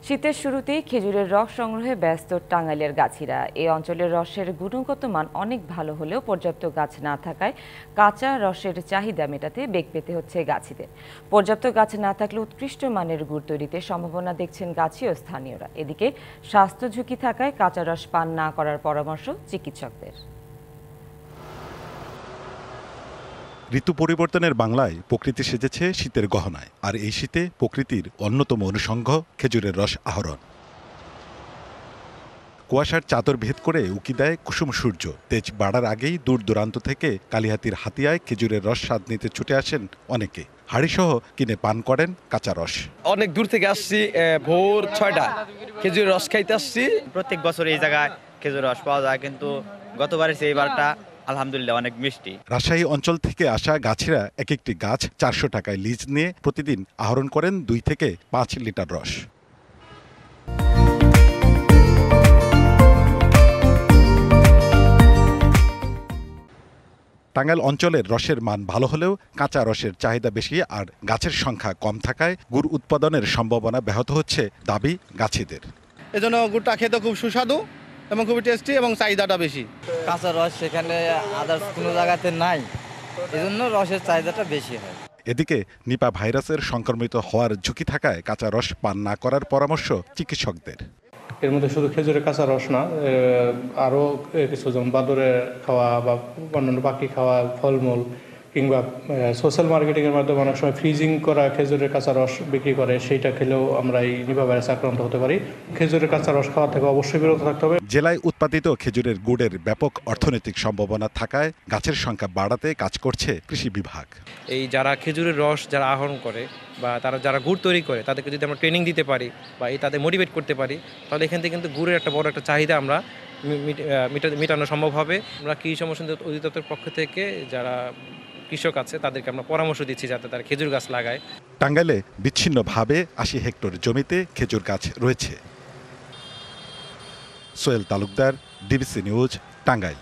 শীতের শুরুতেই খেজুরের রস সংগ্রহে ব্যস্ত টাঙ্গাইলের গাছিরা। এই অঞ্চলের রসের গুণগত মান অনেক ভালো হলেও পর্যাপ্ত গাছ না থাকায় কাঁচা রসের চাহিদা মেটাতে বেগ পেতে হচ্ছে গাছিদের। পর্যাপ্ত গাছ না থাকলে উৎকৃষ্ট মানের গুড় তৈরিতে সম্ভাবনা দেখছেন গাছি ও স্থানীয়রা। এদিকে স্বাস্থ্য ঝুঁকি থাকায় কাঁচা রস পান না করার পরামর্শ চিকিৎসকদের। ঋতু পরিবর্তনের বাংলায় প্রকৃতি সেজেছে শীতের গহনায়, আর এই শীতে প্রকৃতির অন্যতম অনুষঙ্গ খেজুরের রস আহরণ। কুয়াশার চাদর ভেদ করে উকি দেয় কুসুম সূর্য। তেজ বাড়ার আগেই দূর দূরান্ত থেকে কালিহাতির হাতিয়ায় খেজুরের রস স্বাদ নিতে ছুটে আসেন অনেকে। হাড়িসহ কিনে পান করেন কাঁচা রস। অনেক দূর থেকে আসছি, ভোর 6টা খেজুরের রস খাইতে আসছি। প্রত্যেক বছর এই জায়গায় খেজুর রস পাওয়া যায়, কিন্তু গতবারের সেই বারটা আলহামদুলিল্লাহ অনেক মিষ্টি। রাজশাহী অঞ্চল থেকে আসা গাছিরা এক একটি গাছ 400 টাকায় লিজ নিয়ে প্রতিদিন আহরণ করেন 2 থেকে 5 লিটার রস। টাঙ্গাইল অঞ্চলের রসের মান ভালো হলেও কাঁচা রসের চাহিদা বেশি, আর গাছের সংখ্যা কম থাকায় গুড় উৎপাদনের সম্ভাবনা ব্যাহত হচ্ছে দাবি গাছিদের। এজন্য গুড়টা খেতে খুব সুস্বাদু এবং খুবই টেস্টি এবং চাহিদাটা বেশি। কাঁচা রস সেখানে আদার্স কোনো জায়গাতে নাই, এজন্য রসের চাহিদাটা বেশি হয়। এদিকে নিপা ভাইরাসের সংক্রমিত হওয়ার ঝুঁকি থাকায় কাঁচা রস পান না করার পরামর্শ চিকিৎসকদের। এর মধ্যে শুধু খেজুরের কাঁচা রস না, আরও কিছু যেমন বাদুরে খাওয়া বা অন্যান্য পাখি খাওয়া, ফলমূল কিংবা সোশ্যাল মার্কেটিংয়ের মাধ্যমে অনেক সময় ফ্রিজিং করা খেজুরের কাঁচা রস বিক্রি করে, সেইটা খেলেও আমরা এই নিপা ভাইরাসে আক্রান্ত হতে পারি। খেজুরের কাঁচা রস খাওয়া থেকে অবশ্যই বিরত থাকতে হবে। জেলায় উৎপাদিত খেজুরের গুড়ের ব্যাপক অর্থনৈতিক সম্ভাবনা থাকায় গাছের সংখ্যা বাড়াতে কাজ করছে কৃষি বিভাগ। এই যারা খেজুরের রস যারা আহরণ করে বা তারা যারা গুড় তৈরি করে তাদেরকে যদি আমরা ট্রেনিং দিতে পারি বা এই তাদের মোটিভেট করতে পারি, তাহলে এখান থেকে কিন্তু গুড়ের একটা বড় একটা চাহিদা আমরা মেটানো সম্ভব হবে। আমরা কৃষি সম্প্রসারণ অধিদপ্তরের পক্ষ থেকে যারা কৃষক আছে তাদেরকে আমরা পরামর্শ দিচ্ছি যাতে তারা খেজুর গাছ লাগায়। টাঙ্গাইলে বিচ্ছিন্নভাবে 80 হেক্টর জমিতে খেজুর গাছ রয়েছে। Sohel Talukdar, DBC news, Tangail.